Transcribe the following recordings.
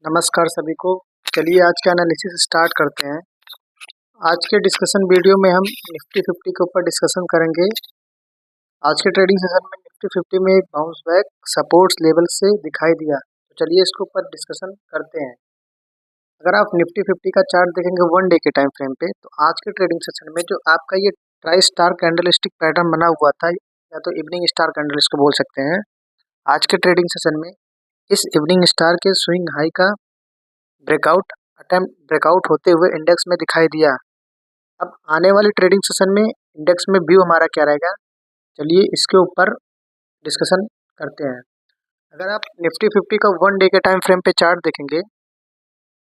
नमस्कार सभी को। चलिए आज का एनालिसिस स्टार्ट करते हैं। आज के डिस्कशन वीडियो में हम निफ्टी 50 के ऊपर डिस्कशन करेंगे। आज के ट्रेडिंग सेशन में निफ्टी 50 में एक बाउंस बैक सपोर्ट्स लेवल से दिखाई दिया, तो चलिए इसके ऊपर डिस्कशन करते हैं। अगर आप निफ्टी 50 का चार्ट देखेंगे वन डे के टाइम फ्रेम पे, तो आज के ट्रेडिंग सेशन में जो आपका ये ट्राई स्टार कैंडलस्टिक पैटर्न बना हुआ था, या तो इवनिंग स्टार कैंडल इसको बोल सकते हैं, आज के ट्रेडिंग सेशन में इस इवनिंग स्टार के स्विंग हाई का ब्रेकआउट होते हुए इंडेक्स में दिखाई दिया। अब आने वाले ट्रेडिंग सेशन में इंडेक्स में व्यू हमारा क्या रहेगा, चलिए इसके ऊपर डिस्कशन करते हैं। अगर आप निफ्टी 50 का वन डे के टाइम फ्रेम पे चार्ट देखेंगे,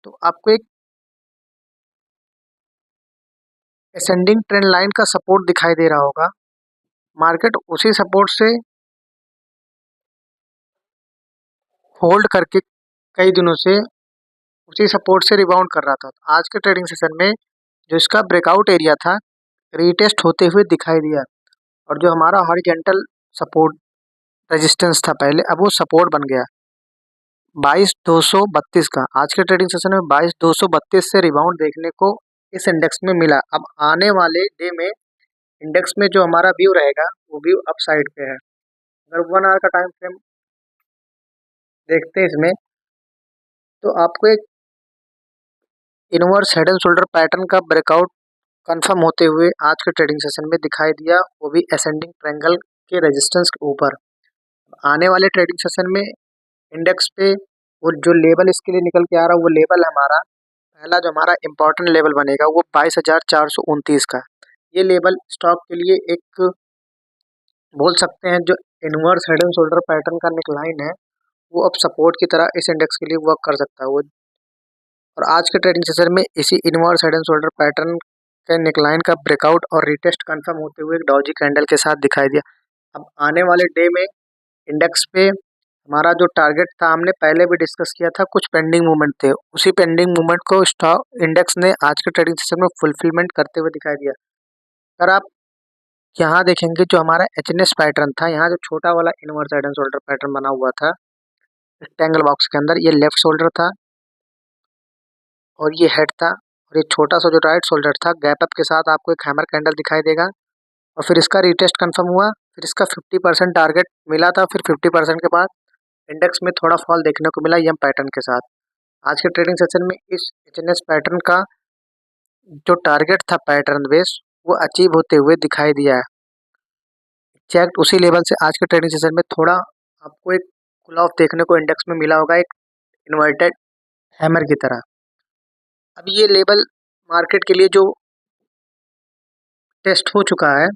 तो आपको एक असेंडिंग ट्रेंड लाइन का सपोर्ट दिखाई दे रहा होगा। मार्केट उसी सपोर्ट से होल्ड करके कई दिनों से उसी सपोर्ट से रिबाउंड कर रहा था। तो आज के ट्रेडिंग सेशन में जो इसका ब्रेकआउट एरिया था, रीटेस्ट होते हुए दिखाई दिया, और जो हमारा हॉरिजॉन्टल सपोर्ट रेजिस्टेंस था पहले, अब वो सपोर्ट बन गया 22,232 का। आज के ट्रेडिंग सेशन में 22,232 से रिबाउंड देखने को इस इंडेक्स में मिला। अब आने वाले डे में इंडेक्स में जो हमारा व्यू रहेगा वो व्यू अप साइड पे है। अगर 1 आवर का टाइम फ्रेम देखते हैं इसमें, तो आपको एक inverse head and shoulder pattern का ब्रेकआउट कंफर्म होते हुए आज के ट्रेडिंग सेशन में दिखाई दिया, वो भी असेंडिंग ट्रायंगल के रेजिस्टेंस के ऊपर। आने वाले ट्रेडिंग सेशन में इंडेक्स पे वो जो लेवल इसके लिए निकल के आ रहा है, वो लेवल हमारा पहला जो हमारा इम्पोर्टेंट लेवल बनेगा वो 22,429 का। ये लेवल स्टॉक के लिए एक बोल सकते हैं जो inverse head and shoulder pattern का नेकलाइन है, वो अब सपोर्ट की तरह इस इंडेक्स के लिए वर्क कर सकता है वो। और आज के ट्रेडिंग सेशन में इसी inverse head and shoulder pattern के नेकलाइन का ब्रेकआउट और रिटेस्ट कंफर्म होते हुए एक डॉजी कैंडल के साथ दिखाई दिया। अब आने वाले डे में इंडेक्स पे हमारा जो टारगेट था, हमने पहले भी डिस्कस किया था, कुछ पेंडिंग मूवमेंट थे, उसी पेंडिंग मूवमेंट को स्टॉक इंडेक्स ने आज के ट्रेडिंग सेशन में फुलफिलमेंट करते हुए दिखाई दिया। अगर आप यहाँ देखेंगे जो हमारा एचएनएस पैटर्न था, यहाँ जो छोटा वाला inverse head and shoulder pattern बना हुआ था रेक्टेंगल बॉक्स के अंदर, ये लेफ्ट शोल्डर था और ये हेड था, और ये छोटा सा जो राइट शोल्डर था, गैप अप के साथ आपको एक हैमर कैंडल दिखाई देगा, और फिर इसका रिटेस्ट कंफर्म हुआ, फिर इसका 50% टारगेट मिला था, फिर 50% के बाद इंडेक्स में थोड़ा फॉल देखने को मिला यम पैटर्न के साथ। आज के ट्रेडिंग सेशन में इस एचएनएस पैटर्न का जो टारगेट था पैटर्न बेस, वो अचीव होते हुए दिखाई दिया है। एग्जैक्ट उसी लेवल से आज के ट्रेडिंग सेशन में थोड़ा आपको एक कूल ऑफ देखने को इंडेक्स में मिला होगा, एक इन्वर्टेड हैमर की तरह। अब ये लेवल मार्केट के लिए जो टेस्ट हो चुका है,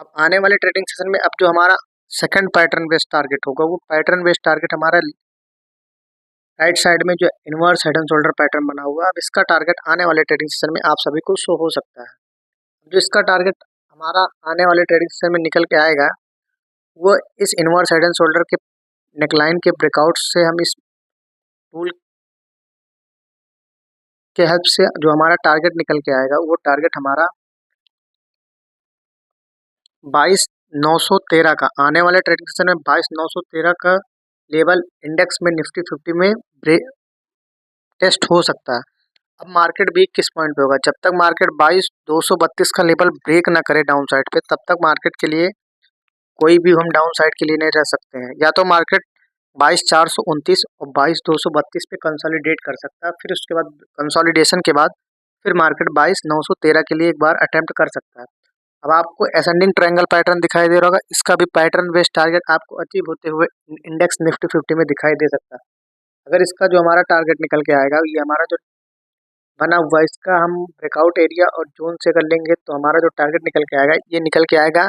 अब आने वाले ट्रेडिंग सेशन में अब जो हमारा सेकंड पैटर्न बेस्ड टारगेट होगा, वो पैटर्न बेस्ड टारगेट हमारा राइट साइड में जो inverse head and shoulder pattern बना हुआ है, अब इसका टारगेट आने वाले ट्रेडिंग सेशन में आप सभी को शो हो सकता है। जो इसका टारगेट हमारा आने वाले ट्रेडिंग सेशन में निकल के आएगा, वो इस इनवर्स हेड एंड शोल्डर के नेकलाइन के ब्रेकआउट से हम इस टूल के हेल्प से जो हमारा टारगेट निकल के आएगा, वो टारगेट हमारा 22,913 का। आने वाले ट्रेडिंग सेशन में 22,913 का लेवल इंडेक्स में निफ्टी 50 में टेस्ट हो सकता है। अब मार्केट वीक किस पॉइंट पे होगा, जब तक मार्केट 22,232 का लेवल ब्रेक ना करे डाउन साइड पे, तब तक मार्केट के लिए कोई भी हम डाउन साइड के लिए नहीं रह सकते हैं। या तो मार्केट 22,429 और 22,232 पे कंसोलिडेट कर सकता है, फिर उसके बाद कंसोलिडेशन के बाद फिर मार्केट 22,913 के लिए एक बार अटेम्प्ट कर सकता है। अब आपको असेंडिंग ट्रायंगल पैटर्न दिखाई दे रहा होगा, इसका भी पैटर्न बेस्ड टारगेट आपको अचीव होते हुए इंडेक्स निफ्टी 50 में दिखाई दे सकता है। अगर इसका जो हमारा टारगेट निकल के आएगा, ये हमारा जो बना हुआ है, इसका हम ब्रेकआउट एरिया और जोन से कर लेंगे, तो हमारा जो टारगेट निकल के आएगा, ये निकल के आएगा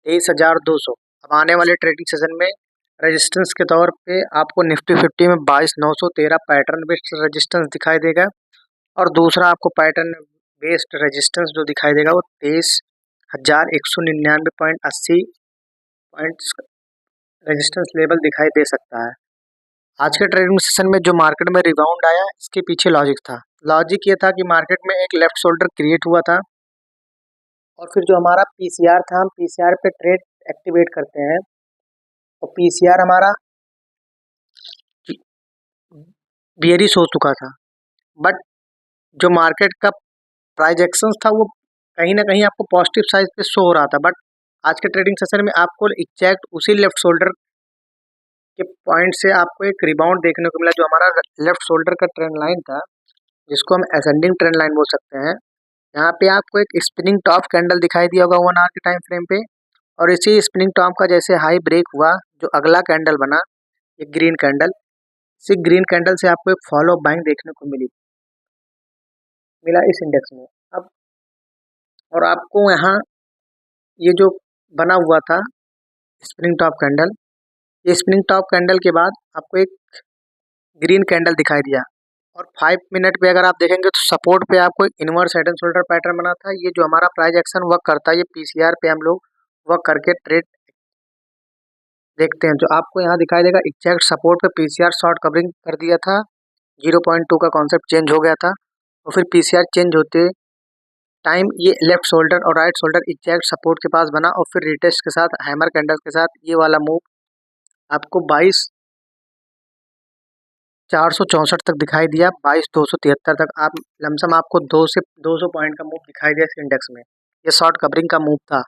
23,200। अब आने वाले ट्रेडिंग सेशन में रेजिस्टेंस के तौर पे आपको निफ्टी 50 में 22,913 पैटर्न बेस्ड रेजिस्टेंस दिखाई देगा, और दूसरा आपको पैटर्न बेस्ड रेजिस्टेंस जो दिखाई देगा वो 23,199.80 पॉइंट्स रेजिस्टेंस लेवल दिखाई दे सकता है। आज के ट्रेडिंग सेशन में जो मार्केट में रिबाउंड आया, इसके पीछे लॉजिक था। लॉजिक ये था कि मार्केट में एक लेफ्ट शोल्डर क्रिएट हुआ था, और फिर जो हमारा पीसीआर था, हम पीसीआर पे ट्रेड एक्टिवेट करते हैं, और पीसीआर हमारा बियरिश हो चुका था, बट जो मार्केट का प्राइस एक्शन था वो कहीं ना कहीं आपको पॉजिटिव साइड पे शो हो रहा था। बट आज के ट्रेडिंग सेशन में आपको एग्जैक्ट उसी लेफ्ट शोल्डर के पॉइंट से आपको एक रिबाउंड देखने को मिला, जो हमारा लेफ्ट शोल्डर का ट्रेंड लाइन था, जिसको हम असेंडिंग ट्रेंड लाइन बोल सकते हैं। यहाँ पे आपको एक स्पिनिंग टॉप कैंडल दिखाई दिया होगा 1 आवर के टाइम फ्रेम पे, और इसी स्पिनिंग टॉप का जैसे हाई ब्रेक हुआ, जो अगला कैंडल बना एक ग्रीन कैंडल, इसी ग्रीन कैंडल से आपको एक फॉलो बाइंग देखने को मिला इस इंडेक्स में। अब और आपको यहाँ ये जो बना हुआ था स्प्रिंग टॉप कैंडल, ये स्प्रिंग टॉप कैंडल के बाद आपको एक ग्रीन कैंडल दिखाई दिया, और 5 मिनट पे अगर आप देखेंगे तो सपोर्ट पे आपको एक inverse head and shoulder pattern बना था। ये जो हमारा प्राइस एक्शन वर्क करता है, ये पीसीआर पे हम लोग वर्क करके ट्रेड देखते हैं। जो आपको यहाँ दिखाई देगा एग्जैक्ट सपोर्ट पे पीसीआर शॉर्ट कवरिंग कर दिया था, 0.2 का कॉन्सेप्ट चेंज हो गया था, और फिर पीसीआर चेंज होते टाइम ये लेफ्ट शोल्डर और राइट शोल्डर एग्जैक्ट सपोर्ट के पास बना, और फिर रिटेस्ट के साथ हैमर कैंडल के साथ ये वाला मूव आपको 22,464 तक दिखाई दिया, 22,273 तक आप लमसम आपको 200 पॉइंट का मूव दिखाई दिया इस इंडेक्स में। ये शॉर्ट कवरिंग का मूव था,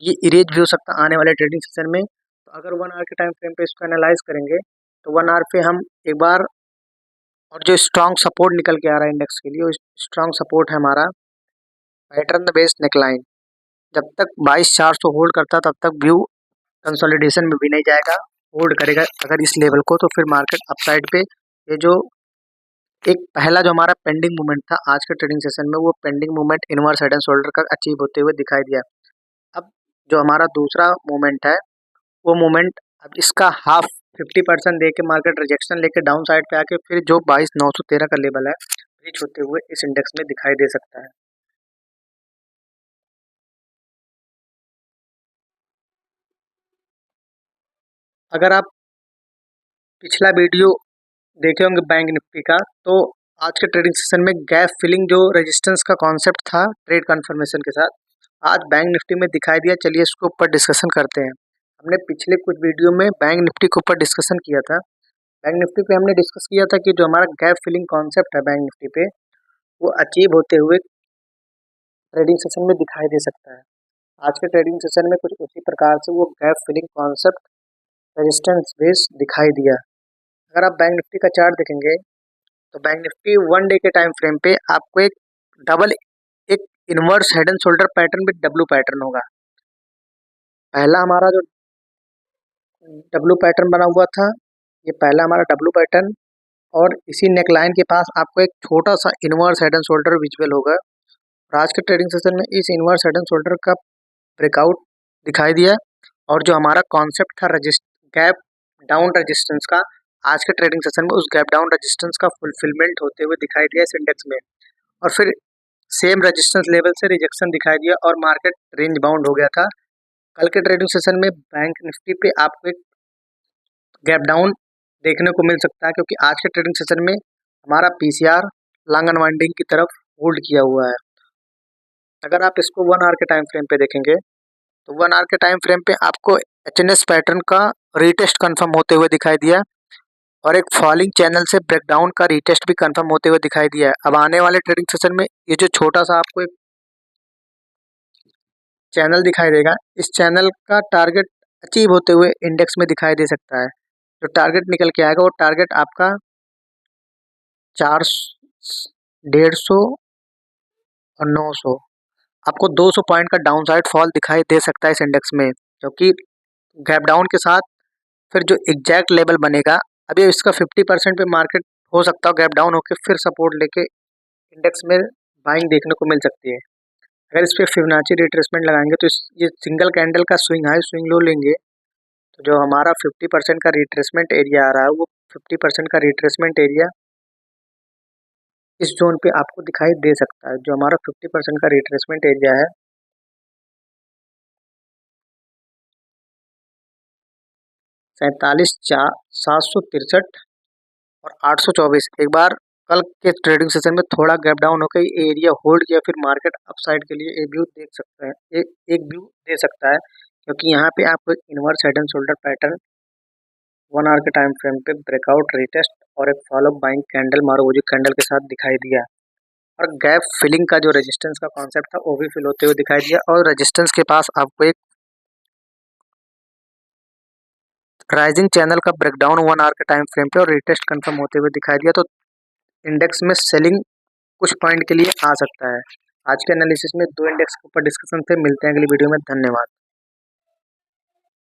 ये इरेज भी हो सकता आने वाले ट्रेडिंग सेशन में। तो अगर 1 आवर के टाइम फ्रेम पे इसको एनालाइज करेंगे तो 1 आवर पे हम एक बार, और जो स्ट्रॉन्ग सपोर्ट निकल के आ रहा है इंडेक्स के लिए, वो स्ट्रॉन्ग सपोर्ट है हमारा पैटर्न बेस्ड नेकलाइन। जब तक 22,400 होल्ड करता तब तक व्यू कंसोलिडेशन में भी नहीं जाएगा, होल्ड करेगा अगर इस लेवल को, तो फिर मार्केट अपसाइड पे ये जो एक पहला जो हमारा पेंडिंग मूवमेंट था आज के ट्रेडिंग सेशन में, वो pending movement inverse head and shoulder का अचीव होते हुए दिखाई दिया। अब जो हमारा दूसरा मूवमेंट है, वो मूवमेंट अब इसका हाफ 50% दे के मार्केट रिजेक्शन लेके डाउन साइड पे आके फिर जो 22,913 का लेवल है रीच होते हुए इस इंडेक्स में दिखाई दे सकता है। अगर आप पिछला वीडियो देखे होंगे बैंक निफ्टी का, तो आज के ट्रेडिंग सेशन में गैप फिलिंग जो रेजिस्टेंस का कॉन्सेप्ट था ट्रेड कंफर्मेशन के साथ, आज बैंक निफ्टी में दिखाई दिया। चलिए इसके ऊपर डिस्कशन करते हैं। हमने पिछले कुछ वीडियो में बैंक निफ्टी के ऊपर डिस्कशन किया था। बैंक निफ्टी पे हमने डिस्कस किया था कि जो हमारा गैप फिलिंग कॉन्सेप्ट है बैंक निफ्टी पे, वो अचीव होते हुए ट्रेडिंग सेशन में दिखाई दे सकता है। आज के ट्रेडिंग सेशन में कुछ उसी प्रकार से वो gap filling concept resistance base दिखाई दिया। अगर आप बैंक निफ्टी का चार्ट देखेंगे तो बैंक निफ्टी 1 डे के टाइम फ्रेम पे आपको एक डबल एक inverse head and shoulder pattern with W pattern होगा। पहला हमारा जो डब्लू पैटर्न बना हुआ था, ये पहला हमारा डब्लू पैटर्न, और इसी नेकलाइन के पास आपको एक छोटा सा inverse head and shoulder visual होगा। और आज के ट्रेडिंग सेशन में इस इनवर्स हेड एंड शोल्डर का ब्रेकआउट दिखाई दिया, और जो हमारा कॉन्सेप्ट था गैप डाउन रेजिस्टेंस का, आज के ट्रेडिंग सेशन में उस गैप डाउन रेजिस्टेंस का फुलफिलमेंट होते हुए दिखाई दिया इस इंडेक्स में। और फिर सेम रेजिस्टेंस लेवल से रिजेक्शन दिखाई दिया और मार्केट रेंज बाउंड हो गया था। कल के ट्रेडिंग सेशन में बैंक निफ्टी पे आपको एक गैप डाउन देखने को मिल सकता है, क्योंकि आज के ट्रेडिंग सेशन में हमारा पीसीआर लॉन्ग अनवाइंडिंग की तरफ होल्ड किया हुआ है। अगर आप इसको 1 आवर के टाइम फ्रेम पे देखेंगे तो 1 आवर के टाइम फ्रेम पे आपको एचएनएस पैटर्न का रीटेस्ट कंफर्म होते हुए दिखाई दिया, और एक फॉलिंग चैनल से ब्रेकडाउन का रीटेस्ट भी कंफर्म होते हुए दिखाई दिया है। अब आने वाले ट्रेडिंग सेशन में ये जो छोटा सा आपको एक चैनल दिखाई देगा, इस चैनल का टारगेट अचीव होते हुए इंडेक्स में दिखाई दे सकता है। जो टारगेट निकल के आएगा वो टारगेट आपका 150 और 900, आपको 200 पॉइंट का डाउन साइड फॉल दिखाई दे सकता है इस इंडेक्स में, क्योंकि गैप डाउन के साथ फिर जो एग्जैक्ट लेवल बनेगा, अभी इसका 50% पे मार्केट हो सकता है गैप डाउन होकर फिर सपोर्ट लेके इंडेक्स में बाइंग देखने को मिल सकती है। अगर इस पर फिबोनाची रिट्रेसमेंट लगाएंगे तो ये सिंगल कैंडल का स्विंग हाई स्विंग लो लेंगे, तो जो हमारा 50% का रिट्रेसमेंट एरिया आ रहा है, वो 50% का रिट्रेसमेंट एरिया इस जोन पे आपको दिखाई दे सकता है। जो हमारा 50% का रिट्रेसमेंट एरिया है 47,763 और 824, एक बार कल के ट्रेडिंग सेशन में थोड़ा गैप डाउन होकर एरिया होल्ड किया, फिर मार्केट अपसाइड के लिए एक व्यू देख सकते हैं, एक व्यू दे सकता है, क्योंकि यहाँ पे आपको एक inverse head and shoulder pattern 1 hour के टाइम फ्रेम पे ब्रेकआउट रिटेस्ट और एक फॉलो बाइंग कैंडल मारुति कैंडल के साथ दिखाई दिया। और गैप फिलिंग का जो रेजिस्टेंस का कॉन्सेप्ट था वो भी फिल होते हुए दिखाई दिया, और रेजिस्टेंस के पास आपको एक राइजिंग चैनल का ब्रेकडाउन 1 आवर के टाइम फ्रेम पे और रिटेस्ट कंफर्म होते हुए दिखाई दिया। तो इंडेक्स में सेलिंग कुछ पॉइंट के लिए आ सकता है। आज के एनालिसिस में 2 इंडेक्स के ऊपर डिस्कशन थे। मिलते हैं अगली वीडियो में। धन्यवाद।